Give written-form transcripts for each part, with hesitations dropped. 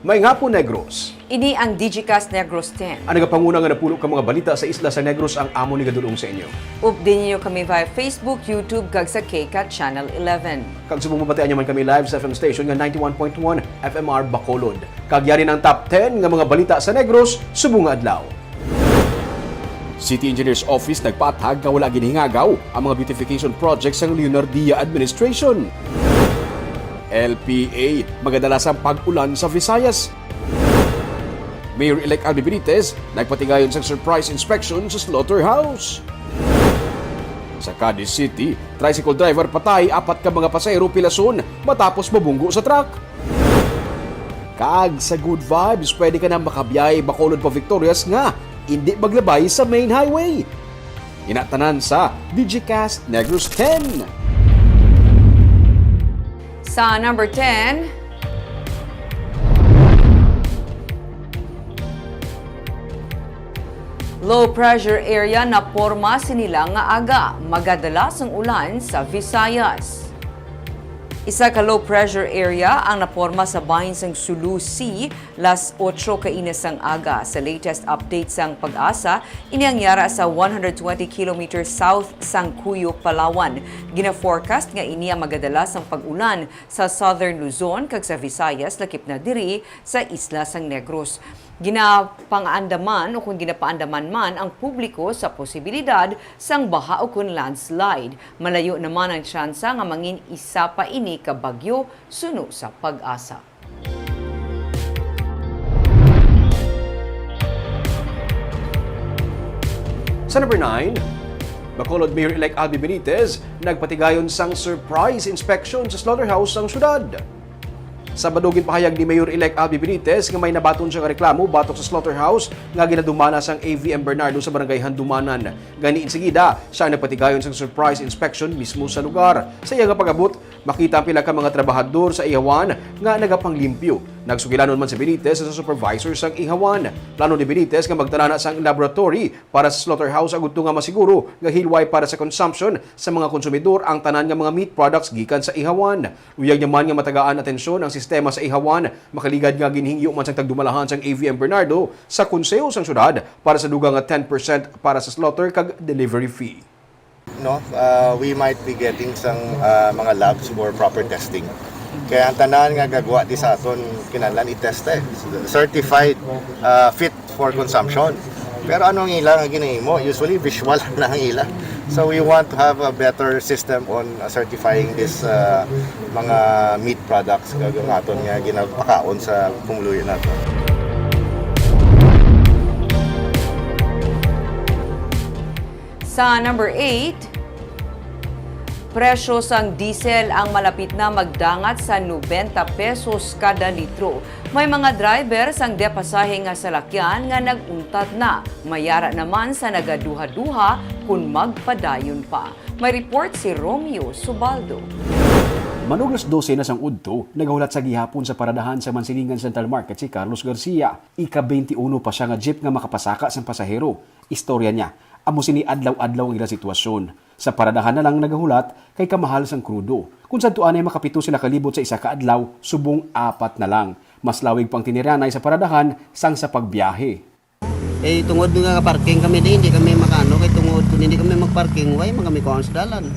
May nga po Negros. Ini ang Digicast Negros 10. Ang nagapanguna nga napulo ka mga balita sa isla sa Negros ang amo ni gadulong sa inyo. Update niyo kami via Facebook, YouTube, kag sa KCAT Channel 11. Kag sumubabatian nyo man kami live sa FM station nga 91.1 FMR Bacolod. Kag yari ng top 10 nga mga balita sa Negros, subong nga adlaw. City Engineers Office nagpatag nga wala ginhingagaw ang mga beautification projects ng Leonardia Administration. LPA magadalasang pag-ulan sa Visayas. Mayor-elect Albi Benitez nagpatigayon sa surprise inspection sa slaughterhouse. Sa Cadiz City, tricycle driver patay 4 ka mga pasahero pilason matapos mabunggo sa truck. Kag sa good vibes, pwede ka na makabiyay Bacolod pa Victorias nga hindi maglabay sa main highway. Inatanan sa Digicast Negros 10. Sa number 10, low pressure area na porma sinilang nga aga, magadalas ang ulan sa Visayas. Isa ka low pressure area ang naporma sa bahin sang Sulu Sea las 8 kainas ang aga. Sa latest update sang Pag-asa, iniangyara sa 120 km south sang Cuyo, Palawan. Gina-forecast nga ini ang magadalas ang pag-ulan sa Southern Luzon kag sa Visayas lakip na diri sa isla sang Negros. Ginapangandaman o kung ginapaandaman man ang publiko sa posibilidad sang baha o kung landslide. Malayo naman ang tsansa nga mangin isa pa ini ka bagyo suno sa Pag-asa. Sa number 9, Bacolod Mayor-elect Albi Benitez nagpatigayon sang surprise inspection sa slaughterhouse ng syudad. Sa badugin pahayag ni Mayor-elect Albi Benitez nga may nabaton siya nga reklamo batok sa slaughterhouse nga ginadumana sang AVM Bernardo sa barangay Handumanan. Ganiin sigida, siya nagpatigayon sang surprise inspection mismo sa lugar. Sa iya nga pag-abot, makita ang pila ka mga trabahador sa ihawan nga nagapanglimpyo. Nagsugilanon man si Benitez sa supervisor sang ihawan. Plano ni Benitez nga magtanana sang laboratory para sa slaughterhouse agud nga masiguro nga hilway para sa consumption sa mga konsumidor ang tanan nga mga meat products gikan sa ihawan. Uyag naman nga matagaan atensyon ang sistema sa ihawan, makaligad nga ginhingyo man sang tagdumalahan sang AVM Bernardo sa konseho sang syudad para sa dugang nga 10% para sa slaughter kag delivery fee. No, we might be getting some mga labs for proper testing. Kaya ang tanan nga gagawa di sa aton kinahanglan i-test certified fit for consumption. Pero ano ang ila nga ginahimo? Usually visual na ang ila. So we want to have a better system on certifying this mga meat products gagawin naton nga ginapakaon sa pumuluyo naton. Sa number 8, presyo sang diesel ang malapit na magdangat sa 90 pesos kada litro. May mga driver sang depasahe nga salakyan nga naguntat na. Mayara naman sa nagaduha-duha kung magpadayon pa. May report si Romeo Subaldo. Manuglas 12 na sang udto, nagahulat sa gihapon sa paradahan sa Mansilingan Central Market si Carlos Garcia. Ika-21 pa siya nga jeep nga makapasaka sang pasahero. Istorya niya, amo sini adlaw-adlaw ang ila sitwasyon. Sa paradahan na lang nagahulat kay kamahal sang krudo. Kung sa tuan ay makapito sila kalibot sa isa ka adlaw, subong 4 na lang. Mas lawig pang tiniranay sa paradahan sang sa pagbiyahe. Tungod nga parking kami hindi kami makano kay tungod kung hindi kami magparking way kami kuha sa dalan.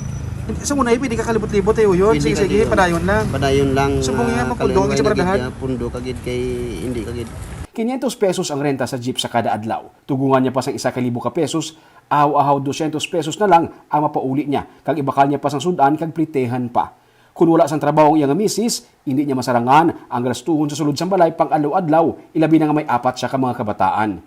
Sa muna pwede ka kalibot-libot tayo yun. Sige, padayon lang. Padayon lang. Subong nga mapundo ang sa paradahan. Pundo kagid kay hindi kagid. 500 pesos ang renta sa jeep sa kada adlaw. Tugungan niya pa sang 1,000 ka pesos, ahaw-ahaw 200 pesos na lang ang mapauli niya. Kag ibakal niya pa sang sudan kag plitehan pa. Kung wala sang trabaho ang iyang misis, hindi niya masarangan ang gastuhon sa sulod sang balay pang adlaw-adlaw, ilabi na nga may 4 siya ka mga kabataan.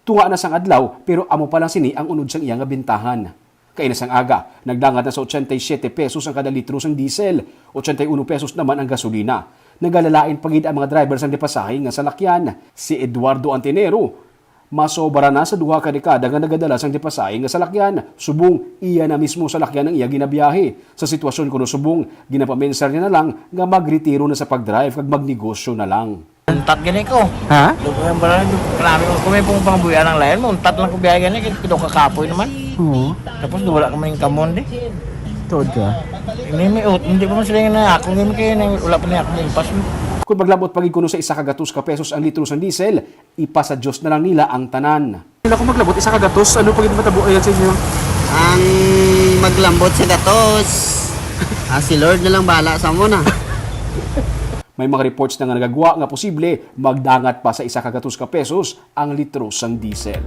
Tunga na sang adlaw pero amo pa lang sini ang unod sang iyang bintahan. Kainas sang aga, nagdangat na sa 87 pesos ang kada litro sang diesel, 81 pesos naman ang gasolina. Nagalalain pagid ang mga driver sang depasahe nga salakyan. Si Eduardo Antinero, masobra na sa 2 ka dekada nga nagadala sang depasahe nga salakyan. Subong iya na mismo salakyan ang iya ginabiyahe. Sa sitwasyon kuno subong, ginapamensar niya na lang nga magretiro na sa pagdrive kag magnegosyo na lang. Untat gani ko. Ha? Yung barang marami ko may pong pangbuyan ng layan mo. Untat lang ko biyahe gani kaya kakapoy naman. Oo. Tapos wala ka man yung kamon di. Tuod ka. Hindi mo sila nga na ako ngayon kayo wala pa niya ako impas mo. Kung maglabot pagig kuno sa 1 ka pesos ang litro sang diesel, ipasa Diyos na lang nila ang tanan. Nila kung maglabot, isa kagatos, ano pag matabo ayan sa inyo? Ang maglambot sa gatos. Si Lord na lang bahala sa mo na. May mga reports na nga nagagawa nga posible magdangat pa sa 1 ka pesos ang litro sang diesel.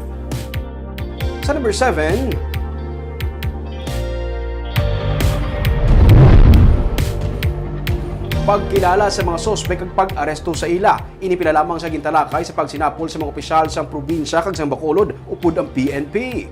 Sa number 7, pagkilala sa mga sospek ag pag-aresto sa ila. Inipila lamang sa gintalakay sa pagsinapol sa mga opisyal sa probinsya kag sa Bacolod upod ang PNP.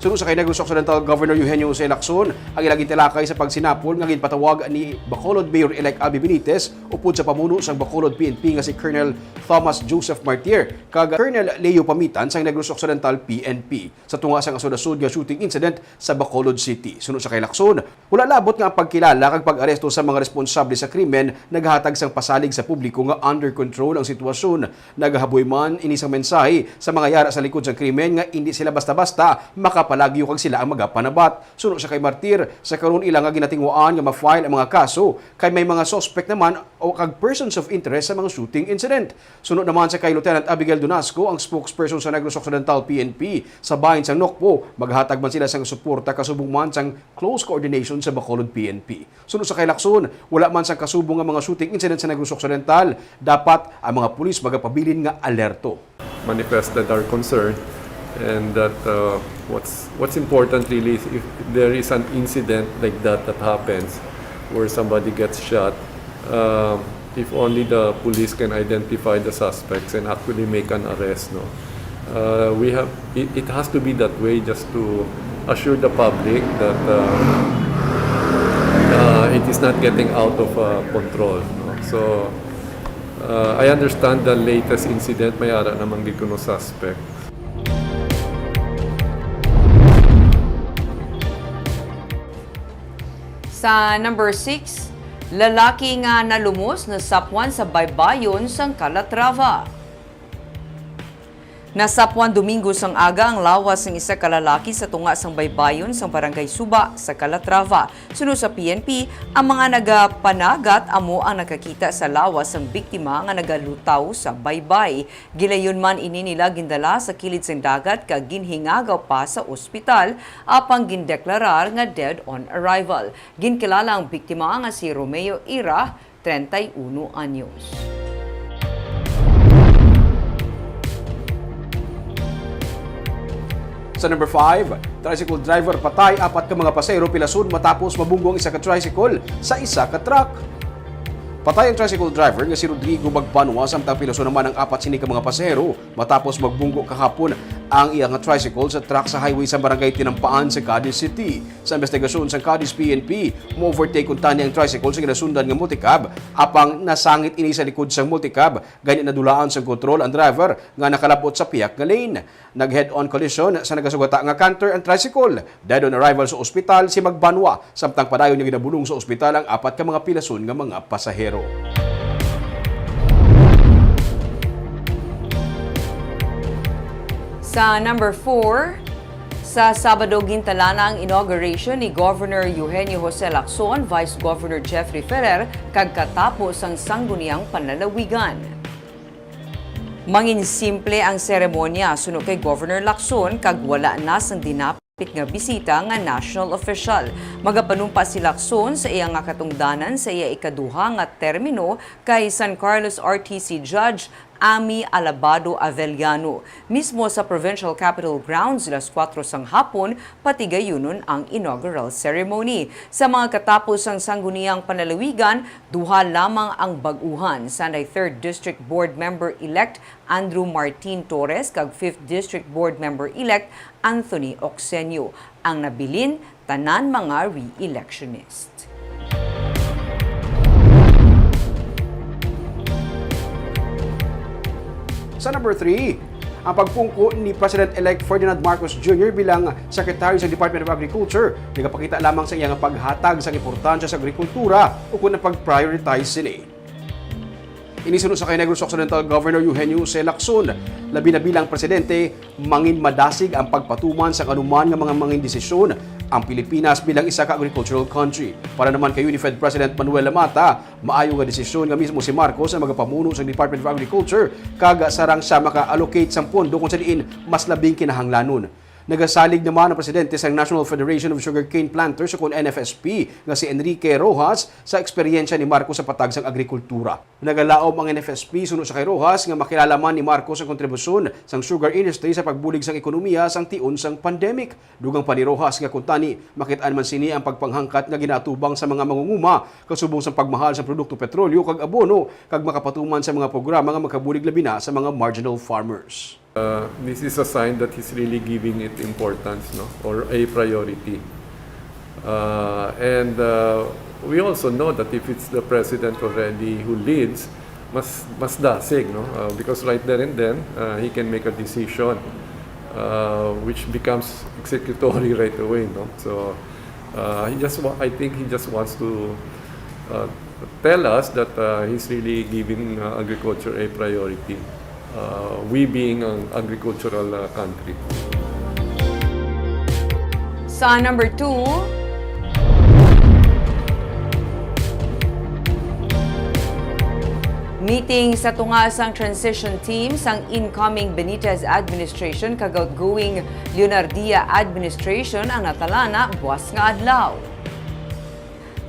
Sunod sa kay Negros Occidental Governor Eugenio Jose Lacson, ang ilang gintalakay sa pagsinapol nga ginpatawag ni Bacolod Mayor-elect Albi Benitez upod sa pamuno sa Bacolod PNP nga si Colonel Thomas Joseph Martir kag Colonel Leo Pamitan sa Negros Occidental PNP sa tunga sa asod-asod nga shooting incident sa Bacolod City. Sunod sa kay Lacson, wala labot nga ang pagkilala kag pag-aresto sa mga responsable sa krimen naghatag sang pasalig sa publiko nga under control ang sitwasyon. Nagahaboy man inisang mensahe sa mga yara sa likod sa krimen nga hindi sila basta-basta makapalagyo kag sila ang magapanabat. Sunod sa kay Martir, sa karon ilang nga ginatingwaan nga ma-file ang mga kaso kay may mga suspect naman o kag persons of interest sa mga shooting incident. Sunod naman sa kay Lieutenant Abigail Donasco, ang spokesperson sa Negros Occidental PNP sa bahin sang Nokpo, maghatag man sila sang suporta kasubong man sang close coordination sa Bacolod PNP. Sunod sa kay Lacson, wala man sang kasubong nga mga shooting incident sa Negros Occidental, dapat ang mga pulis magapabilin nga alerto. Manifested our concern, and that what's important really is if there is an incident like that happens where somebody gets shot, if only the police can identify the suspects and actually make an arrest, no, it has to be that way just to assure the public that it is not getting out of control, no? So I understand the latest incident may ara namang gikuno suspect. Sa number 6, lalaki nga nalumos na sapwan sa baybayon sang Calatrava. Nasapwan Domingo sang aga ang lawas ng isa ka lalaki sa tunga sang baybayon sang Barangay Suba sa Calatrava. Sunod sa PNP, ang mga nagapanagat amo ang nakakita sa lawas sang biktima nga nagalutaw sa baybay. Gilayon man ini nila gindala sa kilid sang dagat kag ginhingagaw pa sa ospital apang gindeklarar nga dead on arrival. Ginkilala ang biktima nga si Romeo Ira, 31 anyos. Sa number 5, tricycle driver patay 4 ka mga pasahero pilason matapos mabunggong isa ka tricycle sa isa ka truck. Patay ang tricycle driver nga si Rodrigo Magbanwa samtang pilason naman ang 4 sini ka mga pasahero matapos magbunggo kahapon ang iyang tricycle sa truck sa highway sa barangay Tinampaan sa Cadiz City. Sa investigasyon sa Cadiz PNP, mo-overtake kunta niya ang tricycle sa ginasundan nga multicab apang nasangit ini sa likod sa multicab ganyan nadulaan sa kontrol ang driver nga nakalabot sa piyak nga lane. Nag-head-on collision sa nagasugata nga canter ang tricycle. Dead on arrival sa ospital si Magbanwa samtang padayon niya ginabulong sa ospital ang 4 ka mga pilason nga mga pasahero. Sa number 4, sa Sabado gintalana ang inauguration ni Governor Eugenio Jose Lacson, Vice Governor Jeffrey Ferrer, kag katapos ang sangguniang panlalawigan. Mangin simple ang seremonya suno kay Governor Lacson kag wala na sang dinapit nga bisita nga national official. Magapanumpa si Lacson sa iya nga katungdanan sa iya ikaduha nga termino kay San Carlos RTC Judge Ami Alabado Avellano. Mismo sa Provincial Capitol Grounds, 4:00 sang hapon, patigayunon ang inaugural ceremony. Sa mga katapos ang sangguniang panlalawigan, duha lamang ang baguhan. Sanay 3rd District Board Member-elect Andrew Martin Torres kag 5th District Board Member-elect Anthony Oxenio. Ang nabilin, tanan mga re-electionist. Sa number 3, ang pagpungko ni President-elect Ferdinand Marcos Jr. bilang Secretary sa Department of Agriculture, nagapakita lamang sa iyang paghatag sa importansya sa agrikultura o kung pag-prioritize sini. Inisunod sa kay Negros Occidental Governor Eugenio C. Lacson, labi na bilang presidente, mangin madasig ang pagpatuman sa kanuman nga mga mangin desisyon ang Pilipinas bilang isa ka agricultural country. Para naman kay Unified President Manuel Lamata, maayo nga desisyon nga mismo si Marcos ang magapamuno sa Department of Agriculture kaga sarang siya maka-allocate sang pondo kung sa diin mas labing kinahanglanon. Nagasalig naman ang presidente sa National Federation of Sugarcane Planters o kung NFSP nga si Enrique Rojas sa eksperyensya ni Marcos sa patag sang agrikultura. Nagalaom ang NFSP sunod sa kay Rojas nga makilala man ni Marcos ang kontribusyon sang sugar industry sa pagbulig sang ekonomiya sang tion sang pandemic. Dugang pa ni Rojas nga kuntani makitaan man sini ang pagpanghangkat nga ginatubang sa mga mangunguma kasubong sa pagmahal sa produkto petrolyo kag abono kag makapatuman sa mga programa nga makabulig labi na sa mga marginal farmers. This is a sign that he's really giving it importance, no, or a priority. And we also know that if it's the president already who leads, mas dasig, no, because right there and then he can make a decision, which becomes executory right away, no. So I think he just wants to tell us that he's really giving agriculture a priority. We being an agricultural country. Sa number 2, meeting sa tungasang transition team sang incoming Benitez administration kag outgoing Leonardia administration ang natalana buwas nga adlaw.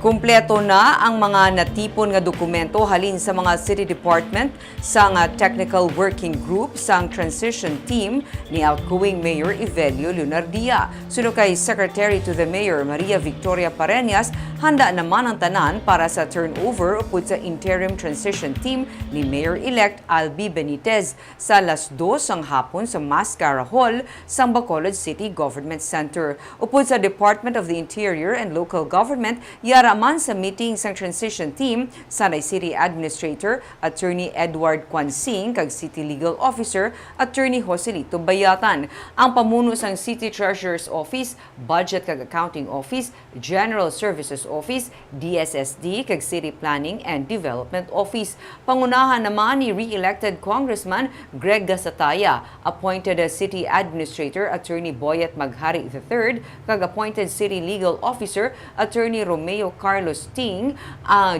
Kumpleto na ang mga natipon nga dokumento halin sa mga city department sang technical working group sang transition team ni outgoing Mayor Evelio Leonardia. Sunod kay Secretary to the Mayor Maria Victoria Pareñas, handa naman ang tanan para sa turnover upod sa interim transition team ni Mayor-elect Albi Benitez sa alas 2 ang hapon sa Mascara Hall sang Bacolod City Government Center. Upod sa Department of the Interior and Local Government, yaraman sa meeting sang transition team Sanay City Administrator Attorney Edward Quansing kag City Legal Officer Attorney Joselito Bayatan. Ang pamuno sang City Treasurer's Office, Budget kag Accounting Office, General Services Office, DSSD kag City Planning and Development Office. Pangunahan naman ni re-elected Congressman Greg Gasataya, appointed as City Administrator Attorney Boyet Maghari III kag appointed City Legal Officer Attorney Romeo Carlos Ting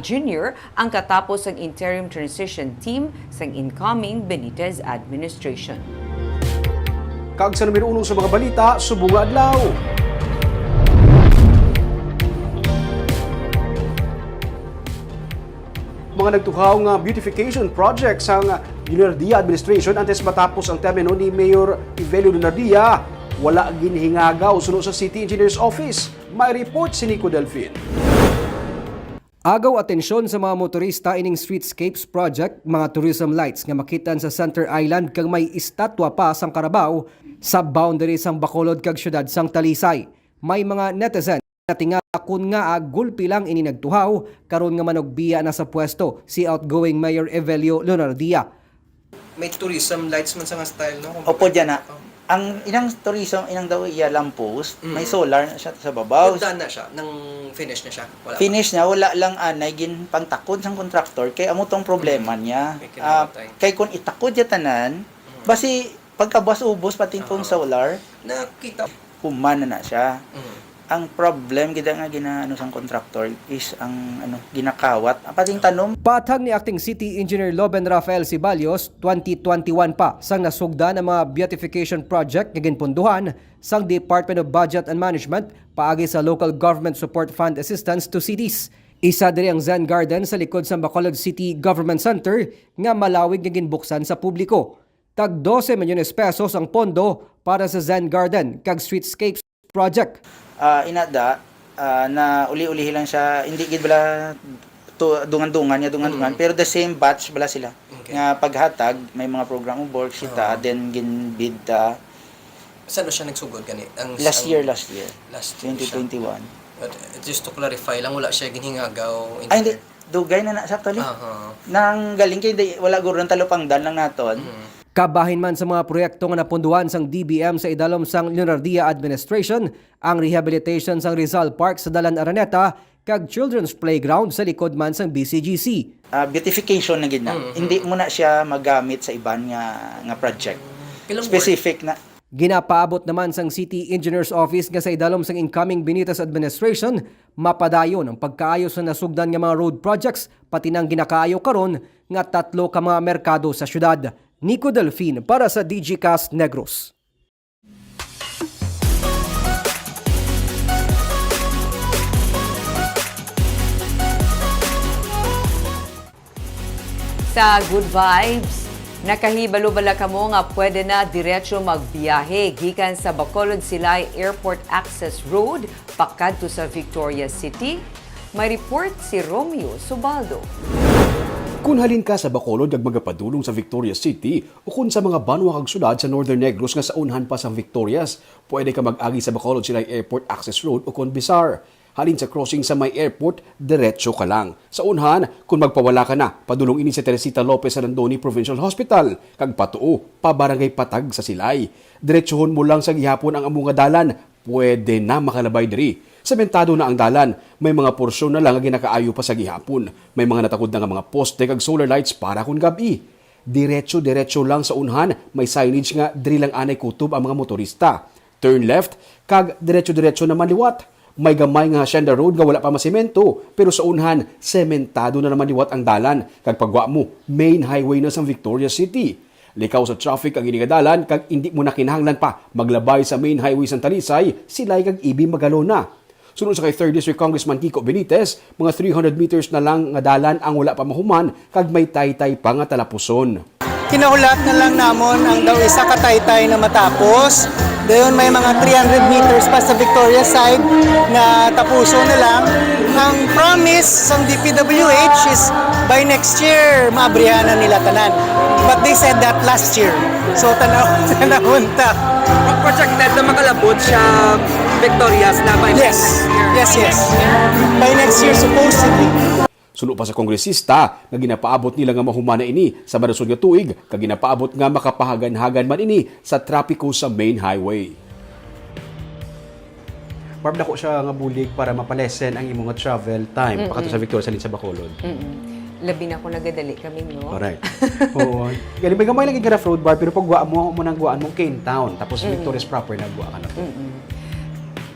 Jr. ang katapos ang interim transition team sang incoming Benitez administration. Kag sa numero 1 sa mga balita, subong nga adlaw. Mga nagtuhaw nga beautification project sa Leonardia administration antes matapos ang termino ni Mayor Evelio Leonardia, wala ginhingagaw sunod sa City Engineer's Office. May report si Nico Delfin. Agaw atensyon sa mga motorista ining streetscapes project, mga tourism lights nga makitan sa Center Island kag may estatwa pa sang Carabao sa boundary sang Bacolod kag syudad sang Talisay. May mga netizen natinga kun nga gulpi lang ini nagtuhaw karon nga manogbiya na sa pwesto si outgoing Mayor Evelio Leonardia. May tourism lights man sa nga style, no? Opo, dyan na. Ang inang tourism, inang daw iya lamppost, may solar na siya sa babaw. Done na siya, nang finish na siya. Wala Finish na, wala lang anay, gin pangtakod sang kontraktor, kay amo tong problema niya. May kinamatay. Kay kung itakod ya tanan, basi pagkabas-ubos pati pong solar, nakita. human na siya. Ang problem gid nga ginaano sang kontraktor is ang ginakawat pating tanom. Patag ni Acting City Engineer Loben Rafael Cibalios, 2021 pa sang nasugda ng mga beautification project nga ginpunduhan sang Department of Budget and Management paagi sa Local Government Support Fund Assistance to Cities. Isa diri ang Zen Garden sa likod sa Bacolod City Government Center nga malawig nga ginbuksan sa publiko. Tag 12 milyones pesos ang pondo para sa Zen Garden kag Streetscapes project. Inada na uli-ulihi lang siya, hindi gid bala dungan-dungan pero the same batch bala sila. Okay. Nga paghatag may mga program of work sita then ginbid ta Saan siya nagsugod gani? last year Last year 2021. But just to clarify lang, wala siya ginhingagaw. Ay hindi, dugay na actually. Nang galing kay wala guro ng talupangdan lang naton. Kabahin man sa mga proyekto nga napunduhan sang DBM sa idalom sang Leonardia administration, ang rehabilitation sang Rizal Park sa Dalan Araneta kag children's playground sa likod man sang BCGC. Beautification na gid na. Hindi mo na siya magamit sa iban nga project. Specific na. Ginapaabot naman sang City Engineer's Office nga sa idalom sang incoming Benitez administration, mapadayon ang pagkaayo sa nasugdan nga mga road projects pati nang ginakaayo karon nga 3 ka mga merkado sa syudad. Nico Delfin para sa DGCast Negros. Sa Good Vibes, nakahibalo bala kamo nga pwede na diretso magbiyahe gikan sa Bacolod Silay Airport Access Road pakadto sa Victoria City? May report si Romeo Subaldo. Kung halin ka sa Bacolod kag magapadulong sa Victoria City o kung sa mga banwa kag syudad sa Northern Negros nga sa unhan pa sa Victorias, pwede ka mag-agi sa Bacolod Silay Airport Access Road o Conbisar. Halin sa crossing sa may airport, diretso ka lang. Sa unhan, kung magpawala ka na, padulong ini sa Teresita Lopez Arandoni Provincial Hospital, kag patuo, pabarangay Patag sa Silay. Diretsohon mo lang sa gihapon ang among nga dalan, pwede na makalabay diri. Sementado na ang dalan, may mga porsyon na lang nga ginakaayo pa sa gihapon. May mga natakod na nga mga poste kag solar lights para kung gabi. Diretso lang sa unhan, may signage nga diri lang anay kutob ang mga motorista. Turn left, kag diretso naman liwat. May gamay nga Hacienda Road nga wala pa masemento, pero sa unhan, sementado na naman liwat ang dalan. Kag pagwa mo, main highway na sa Victoria City. Likaw sa traffic ang inigadalan, kag hindi mo na kinahanglan pa maglabay sa main highway sa Talisay, silay kag ibi magalona. Sunod sa kay 3rd District Congressman Kiko Benitez, mga 300 meters na lang nga dalan ang wala pa mahuman, kag may taytay pa nga talapuson. Kinahulat na lang namon ang daw isa ka taytay na matapos. Dayon may mga 300 meters pa sa Victoria side na tapuso na lang. Ang promise ng DPWH is by next year maabrihan na nila tanan. But they said that last year. So tanahon ta. Projected na makalabot siya Victoria's na by Yes. By next year supposedly. Sulo pa sa kongresista nga ginapaabot nila nga mahumana ini sa madason nga tuig kag ginapaabot nga makapahagan-hagan man ini sa trapiko sa main highway. Barb na ko siya nga bulig para mapalesen ang imong nga travel time pakato sa Victoria salin sa Bacolod. Labi na ko nagadali kami, no? Correct. Oo. Galing may gamay lang yung road bar pero pag guwa mo nang guwaan mo Cane Town tapos Victoria's proper na guwa ka na to.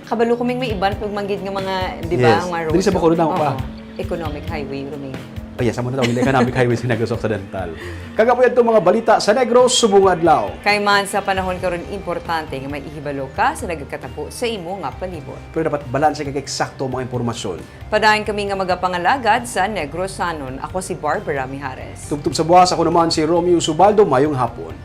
Kabalo kaming may iban pag manggid nga mga, di ba, Yes. ang mga roads. Dili sa Bacolod na pa. Economic highway, Romeo. Oh yes, amo na tawag economic highway sa Negros Occidental. Kagapuyan itong mga balita sa Negros subong adlaw. Kay man sa panahon karon importante nga may ihibalo ka sa nagkatapo sa imo nga palibot. Pero dapat balanse kag eksakto mga impormasyon. Padayon kami nga magapangalagad sa Negros Sanon. Ako si Barbara Mijares. Tugtog sa buwas ako naman si Romeo Subaldo, mayong hapon.